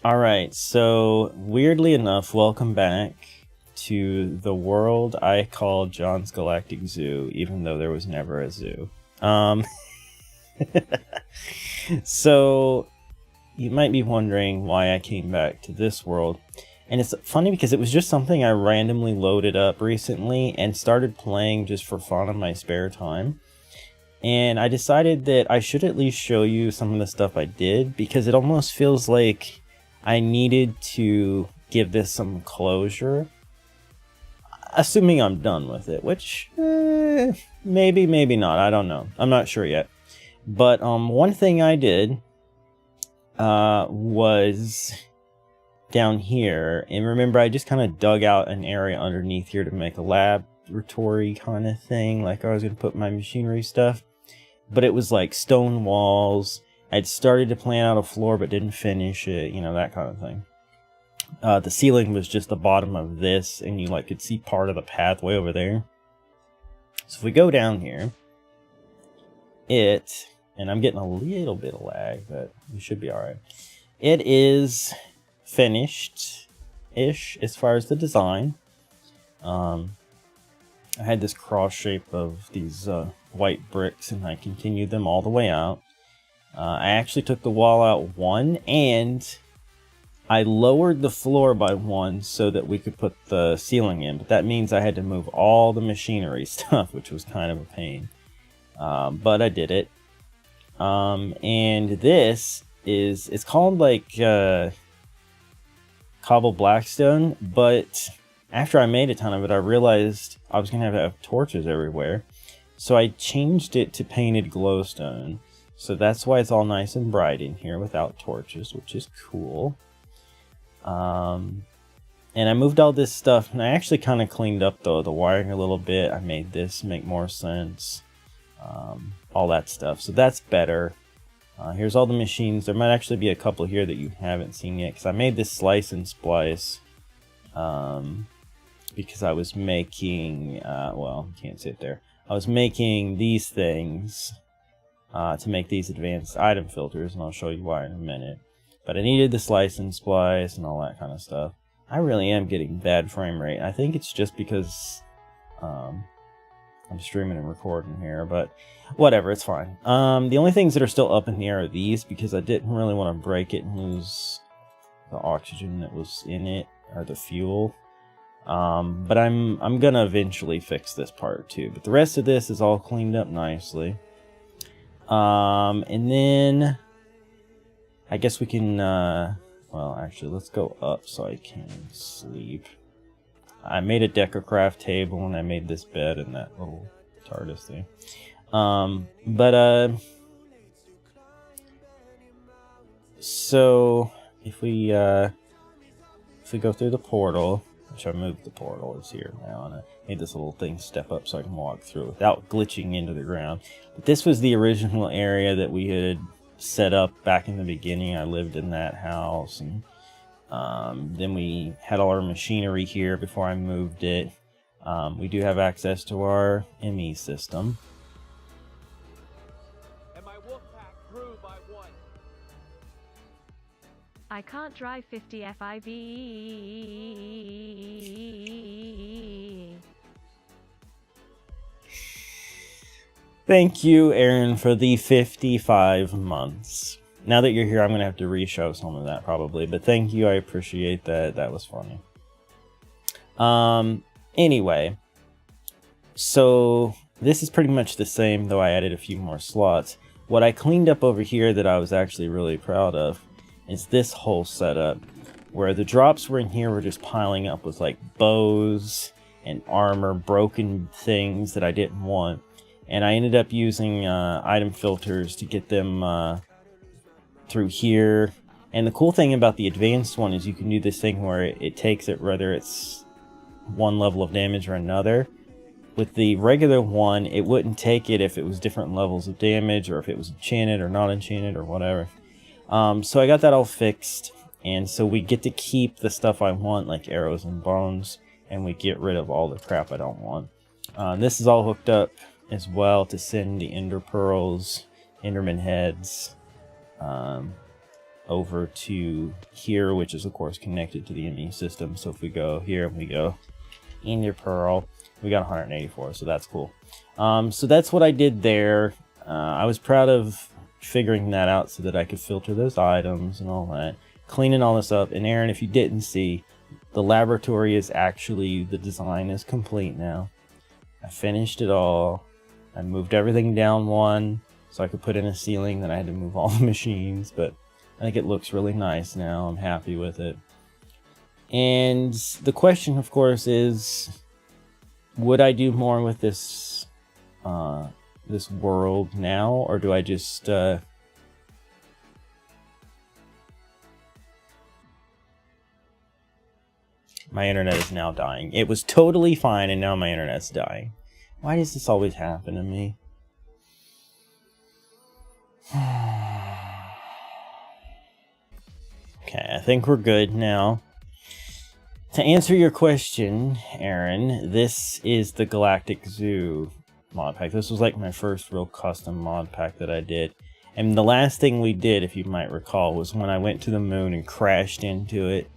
Alright, so weirdly enough, welcome back to the world I call John's Galactic Zoo, even though there was never a zoo. So, you might be wondering why I came back to this world. And it's funny because it was just something I randomly loaded up recently and started playing just for fun in my spare time. And I decided that I should at least show you some of the stuff I did, because it almost feels like I needed to give this some closure. Assuming I'm done with it, which, maybe, maybe not, I don't know. I'm not sure yet. But one thing I did was down here, and remember I just kind of dug out an area underneath here to make a laboratory kind of thing, like I was going to put my machinery stuff. But it was like stone walls. I'd started to plan out a floor but didn't finish it, you know, that kind of thing. The ceiling was just the bottom of this, and you could see part of the pathway over there. So if we go down here, and I'm getting a little bit of lag, but we should be alright. It is finished-ish as far as the design. I had this cross shape of these white bricks, and I continued them all the way out. I actually took the wall out one, and I lowered the floor by one so that we could put the ceiling in. But that means I had to move all the machinery stuff, which was kind of a pain. But I did it. And this it's called Cobble Blackstone, but after I made a ton of it, I realized I was going to have torches everywhere. So I changed it to painted glowstone. So that's why it's all nice and bright in here without torches, which is cool. And I moved all this stuff, and I actually kind of cleaned up the wiring a little bit. I made this make more sense. All that stuff. So that's better. Here's all the machines. There might actually be a couple here that you haven't seen yet, because I made this slice and splice. Because I was making, well, can't sit there. I was making these things to make these advanced item filters, and I'll show you why in a minute. But I needed the slice and splice and all that kind of stuff. I really am getting bad frame rate. I think it's just because I'm streaming and recording here, but whatever, it's fine. The only things that are still up in the air are these, because I didn't really want to break it and lose the oxygen that was in it, or the fuel. But I'm gonna eventually fix this part too. But the rest of this is all cleaned up nicely. And then I guess we can, well, actually, let's go up so I can sleep. I made a Decocraft table, and I made this bed and that little TARDIS thing. So if we go through the portal, which I moved the portal, it's here now, and I made this little thing step up so I can walk through without glitching into the ground. But this was the original area that we had set up back in the beginning. I lived in that house, and then we had all our machinery here before I moved it. We do have access to our ME system. And my wolf pack grew by one. I can't drive 50 FIV. Thank you, Aaron, for the 55 months. Now that you're here, I'm going to have to re-show some of that probably, but thank you, I appreciate that. That was funny. Anyway, so this is pretty much the same, though I added a few more slots. What I cleaned up over here that I was actually really proud of is this whole setup, where the drops were in here were just piling up with like bows and armor, broken things that I didn't want. And I ended up using item filters to get them through here. And the cool thing about the advanced one is you can do this thing where it takes it whether it's one level of damage or another. With the regular one, it wouldn't take it if it was different levels of damage, or if it was enchanted or not enchanted or whatever. So I got that all fixed, and so we get to keep the stuff I want, like arrows and bones, and we get rid of all the crap I don't want. This is all hooked up as well to send the ender pearls, enderman heads, over to here, which is of course connected to the ME system. So if we go here and we go Ender Pearl, we got 184, so that's cool. So that's what I did there. I was proud of figuring that out so that I could filter those items and all that, cleaning all this up. And Aaron, if you didn't see, the laboratory is actually, the design is complete now. I finished it all. I moved everything down one so I could put in a ceiling. Then I had to move all the machines, but I think it looks really nice now. I'm happy with it. And the question, of course, is, would I do more with this this world now, or do I just my internet is now dying. It was totally fine, and now my internet's dying. Why does this always happen to me? Okay, I think we're good now. To answer your question, Aaron, this is the Galactic Zoo mod pack. This was like my first real custom mod pack that I did. And the last thing we did, if you might recall, was when I went to the moon and crashed into it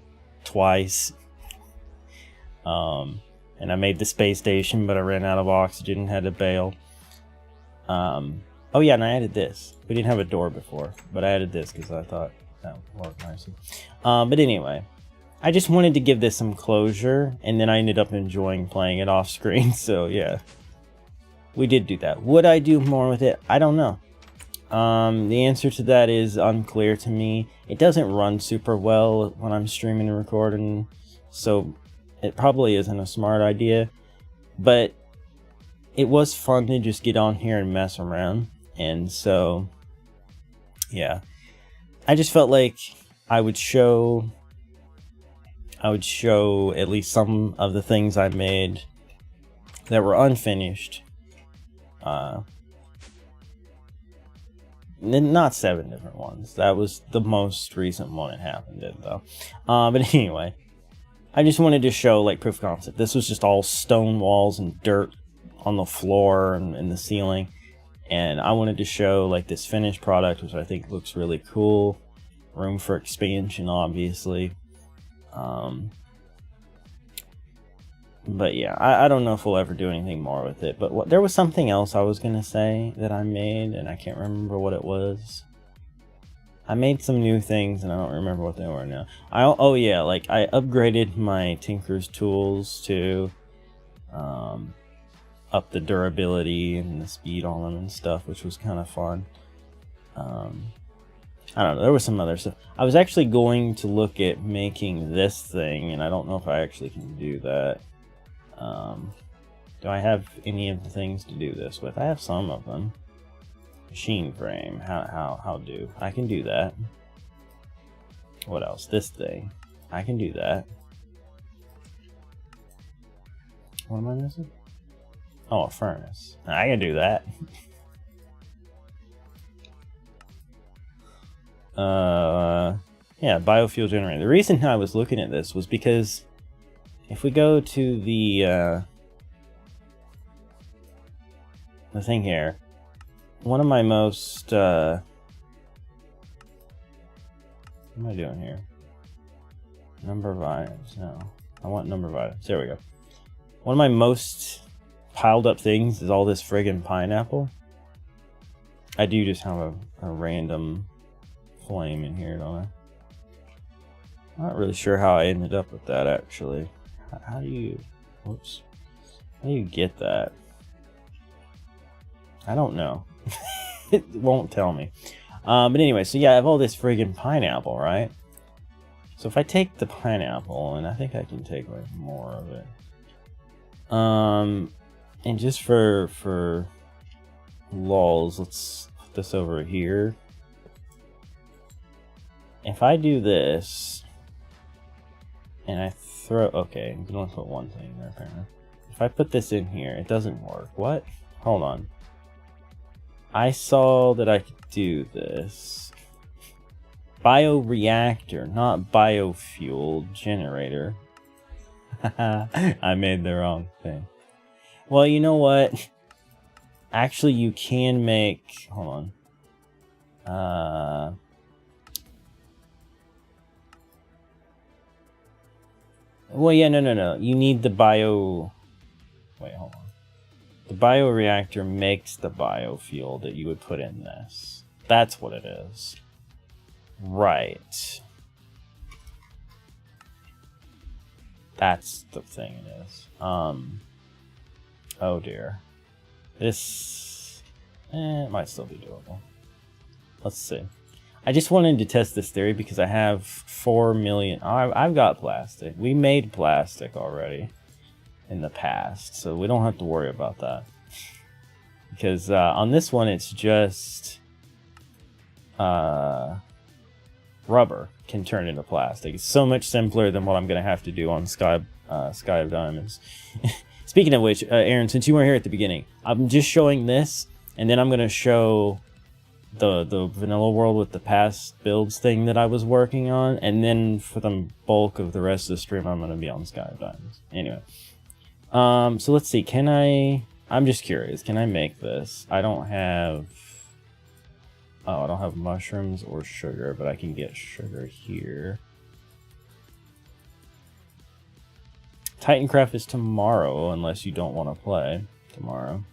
twice. And I made the space station, but I ran out of oxygen and had to bail. Oh yeah, and I added this. We didn't have a door before, but I added this because I thought that would work nicely. But anyway, I just wanted to give this some closure, and then I ended up enjoying playing it off screen, so yeah. We did do that. Would I do more with it? I don't know. The answer to that is unclear to me. It doesn't run super well when I'm streaming and recording, so it probably isn't a smart idea. But it was fun to just get on here and mess around, and so yeah. I just felt like I would show at least some of the things I made that were unfinished. Not 7 different ones. That was the most recent one it happened in, though. But anyway, I just wanted to show like proof of concept. This was just all stone walls and dirt on the floor and in the ceiling, and I wanted to show like this finished product, which I think looks really cool. Room for expansion, obviously. But yeah, I don't know if we'll ever do anything more with it. But there was something else I was gonna say that I made, and I can't remember what it was. I made some new things, and I don't remember what they were now. Oh yeah, like I upgraded my Tinker's tools to up the durability and the speed on them and stuff, which was kind of fun. I don't know, there was some other stuff. I was actually going to look at making this thing, and I don't know if I actually can do that. Do I have any of the things to do this with? I have some of them. Machine frame, how do? I can do that. What else? This thing. I can do that. What am I missing? Oh, a furnace. I can do that. Yeah, biofuel generator. The reason I was looking at this was because if we go to the thing here, one of my most what am I doing here? Number of items. No, I want number of items. There we go. One of my most piled up things is all this friggin' pineapple. I do just have a random flame in here, don't I? I'm not really sure how I ended up with that, actually. How do you... Whoops. How do you get that? I don't know. It won't tell me. But anyway, so yeah, I have all this friggin' pineapple, right? So if I take the pineapple, and I think I can take like more of it. And just for lols, let's put this over here. If I do this, and I throw... Okay, I'm gonna put one thing there, apparently. If I put this in here, it doesn't work. What? Hold on. I saw that I could do this. Bioreactor, not biofuel generator. I made the wrong thing. Well, you know what? Actually, you can make... Hold on. Well, yeah, no. You need the bio... Wait, hold on. The bioreactor makes the biofuel that you would put in this. That's what it is. Right. That's the thing it is. Oh dear. This... it might still be doable. Let's see. I just wanted to test this theory because I have 4 million... I've got plastic. We made plastic already in the past, so we don't have to worry about that. Because on this one, it's just... rubber can turn into plastic. It's so much simpler than what I'm going to have to do on Sky of Diamonds. Speaking of which, Aaron, since you weren't here at the beginning, I'm just showing this, and then I'm going to show the vanilla world with the past builds thing that I was working on, and then for the bulk of the rest of the stream, I'm going to be on Sky of Diamonds. Anyway, so let's see. Can I? I'm just curious. Can I make this? I don't have. Oh, I don't have mushrooms or sugar, but I can get sugar here. Titancraft is tomorrow, unless you don't want to play tomorrow.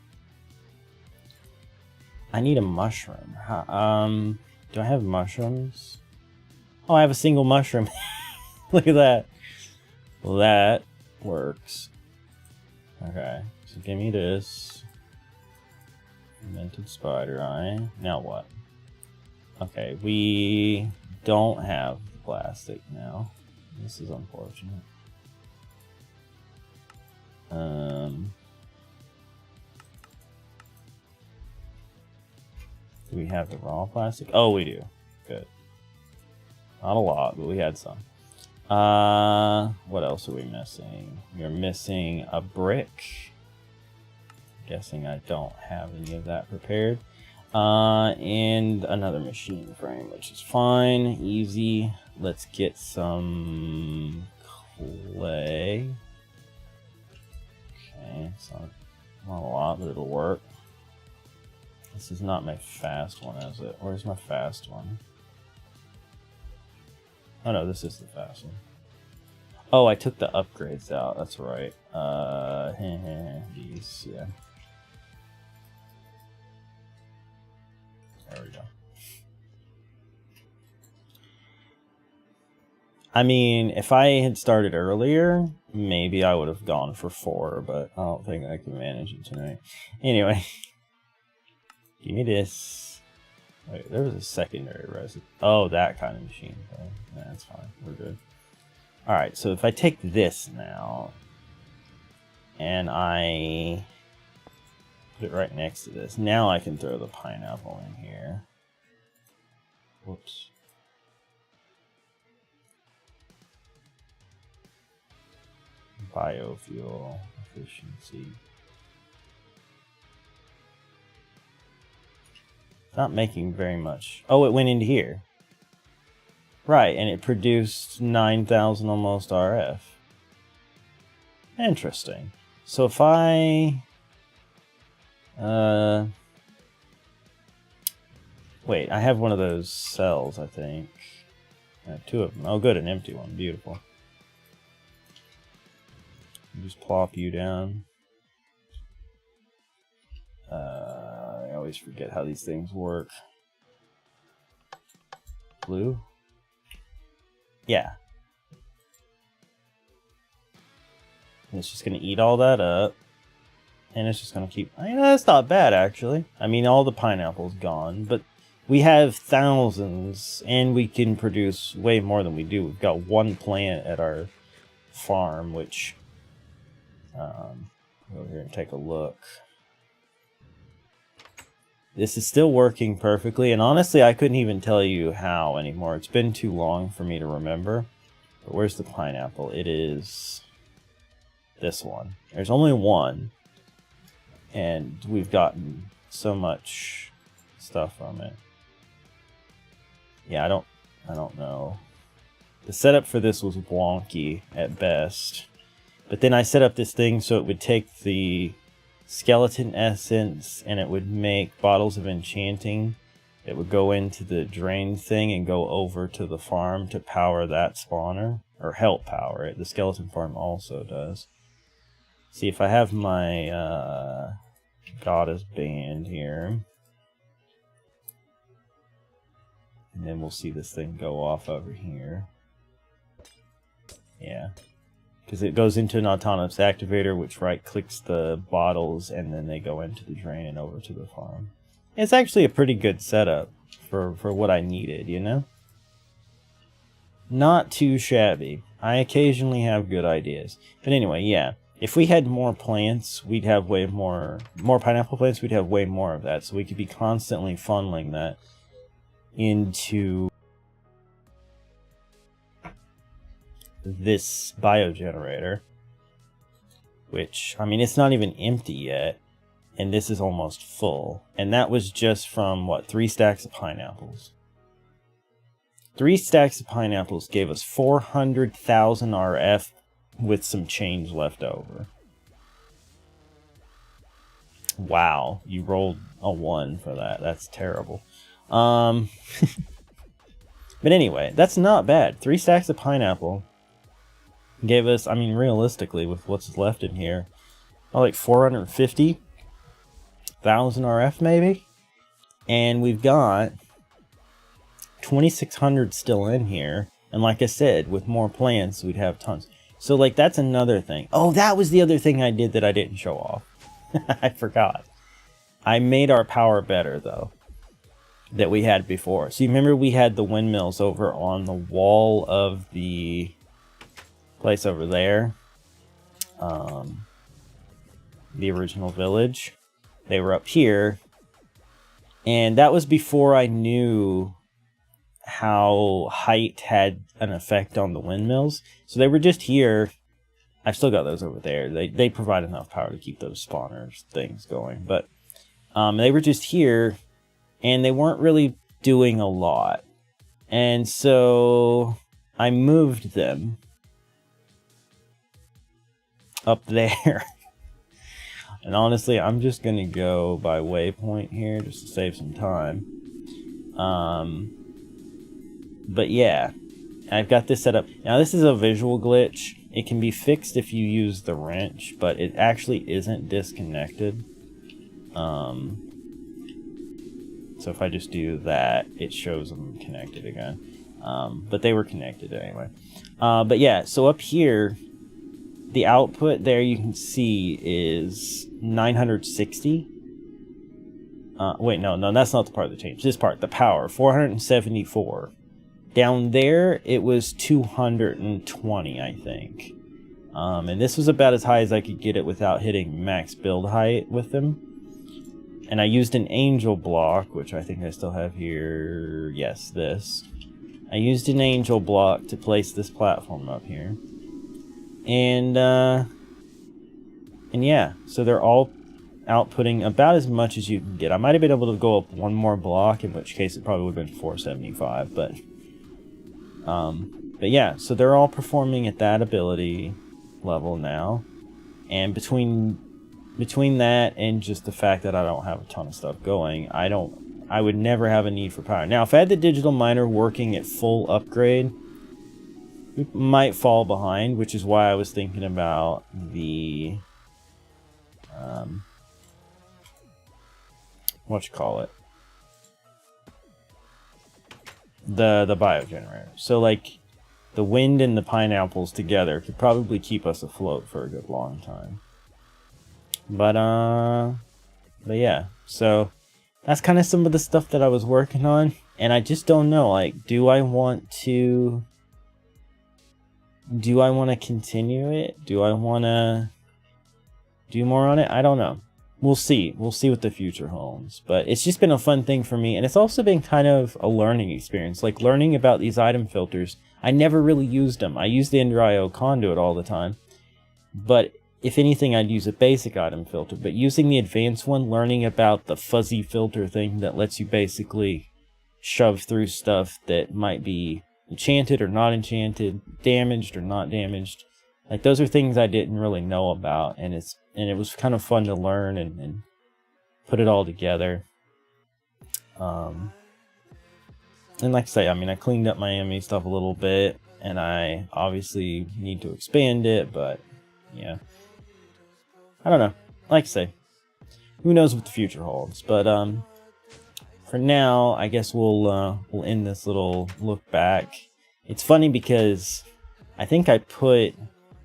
I need a mushroom. Do I have mushrooms? Oh, I have a single mushroom. Look at that. Well, that works. Okay, so give me this. Invented spider eye. Now what? Okay, we don't have plastic now. This is unfortunate. Do we have the raw plastic? Oh, we do. Good. Not a lot, but we had some. What else are we missing? We're missing a brick. Guessing I don't have any of that prepared. And another machine frame, which is fine. Easy. Let's get some clay. Okay, it's not a lot, but it'll work. This is not my fast one, is it? Where's my fast one? Oh no, this is the fast one. Oh, I took the upgrades out. That's right. These, yeah. There we go. I mean, if I had started earlier, maybe I would have gone for 4, but I don't think I can manage it tonight. Anyway. Give me this. Wait, there was a secondary resin. Oh, that kind of machine. Okay. That's fine. We're good. Alright, so if I take this now, and I put it right next to this, now I can throw the pineapple in here. Whoops. Biofuel efficiency. Not making very much. Oh, it went into here. Right, and it produced 9,000 almost RF. Interesting. So if I... wait, I have one of those cells, I think. I have 2 of them. Oh, good, an empty one. Beautiful. Just plop you down. I always forget how these things work. Blue? Yeah. And it's just gonna eat all that up. And it's just gonna keep... that's not bad, actually. I mean, all the pineapple's gone, but we have thousands, and we can produce way more than we do. We've got 1 plant at our farm, which... go here and take a look. This is still working perfectly, and honestly, I couldn't even tell you how anymore. It's been too long for me to remember. But where's the pineapple? It is this one. There's only 1, and we've gotten so much stuff from it. Yeah, I don't know. The setup for this was wonky at best. But then I set up this thing so it would take the skeleton essence and it would make bottles of enchanting. It would go into the drain thing and go over to the farm to power that spawner. or help power it. The skeleton farm also does. See, if I have my goddess band here, and then we'll see this thing go off over here. Yeah. Because it goes into an autonomous activator, which right-clicks the bottles, and then they go into the drain and over to the farm. It's actually a pretty good setup for what I needed, you know? Not too shabby. I occasionally have good ideas. But anyway, yeah. If we had more plants, we'd have way more pineapple plants, we'd have way more of that. So we could be constantly funneling that into this biogenerator, which, I mean, it's not even empty yet, and this is almost full, and that was just from what, 3 stacks of pineapples. 3 stacks of pineapples gave us 400,000 RF with some change left over. Wow, you rolled a 1 for that. That's terrible. But anyway, that's not bad. 3 stacks of pineapple gave us, I mean, realistically, with what's left in here, like 450,000 RF maybe? And we've got 2,600 still in here. And like I said, with more plants, we'd have tons. So, like, that's another thing. Oh, that was the other thing I did that I didn't show off. I forgot. I made our power better, though, that we had before. So you remember we had the windmills over on the wall of the place over there, the original village. They were up here, and that was before I knew how height had an effect on the windmills. So they were just here. I've still got those over there. They provide enough power to keep those spawners things going, but they were just here, and they weren't really doing a lot, and so I moved them up there. And honestly, I'm just gonna go by waypoint here just to save some time. But yeah, I've got this set up. Now this is a visual glitch. It can be fixed if you use the wrench, but it actually isn't disconnected. So if I just do that, it shows them connected again. But they were connected anyway. But yeah, so up here, the output there you can see is 960. Wait, no, that's not the part that changed. This part, the power, 474. Down there, it was 220, I think. And this was about as high as I could get it without hitting max build height with them. And I used an angel block, which I think I still have here. Yes, this. I used an angel block to place this platform up here. And yeah, so they're all outputting about as much as you can get. I might have been able to go up one more block, in which case it probably would have been 475, but yeah, so they're all performing at that ability level now. And between that and just the fact that I don't have a ton of stuff going, I would never have a need for power. Now, if I had the digital miner working at full upgrade, we might fall behind, which is why I was thinking about the the biogenerator. So like the wind and the pineapples together could probably keep us afloat for a good long time. But yeah, so that's kind of some of the stuff that I was working on, and I just don't know, like, do I want to continue it? Do I want to do more on it? I don't know. We'll see. We'll see what the future holds. But it's just been a fun thing for me, and it's also been kind of a learning experience. Like, learning about these item filters. I never really used them. I use the Ender.io conduit all the time. But if anything, I'd use a basic item filter. But using the advanced one, learning about the fuzzy filter thing that lets you basically shove through stuff that might be enchanted or not enchanted, damaged or not damaged. Like, those are things I didn't really know about, and it was kind of fun to learn and put it all together. And like I say, I mean, I cleaned up my enemy stuff a little bit. and I obviously need to expand it, but yeah, I don't know. Like I say, who knows what the future holds, but for now, I guess we'll end this little look back. It's funny because I think I put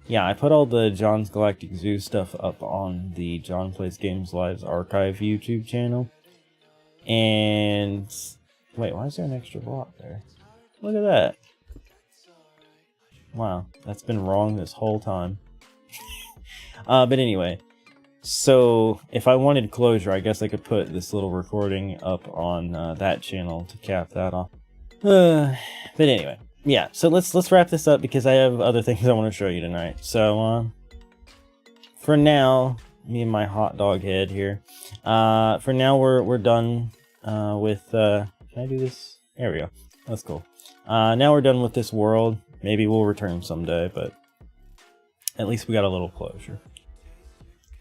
all the John's Galactic Zoo stuff up on the John Plays Games Live's archive YouTube channel. And wait, why is there an extra block there? Look at that. Wow, that's been wrong this whole time. But anyway, so if I wanted closure, I guess I could put this little recording up on that channel to cap that off. But anyway, yeah. So let's wrap this up because I have other things I want to show you tonight. So for now, me and my hot dog head here. For now, we're done with. Can I do this? There we go. That's cool. Now we're done with this world. Maybe we'll return someday, but at least we got a little closure.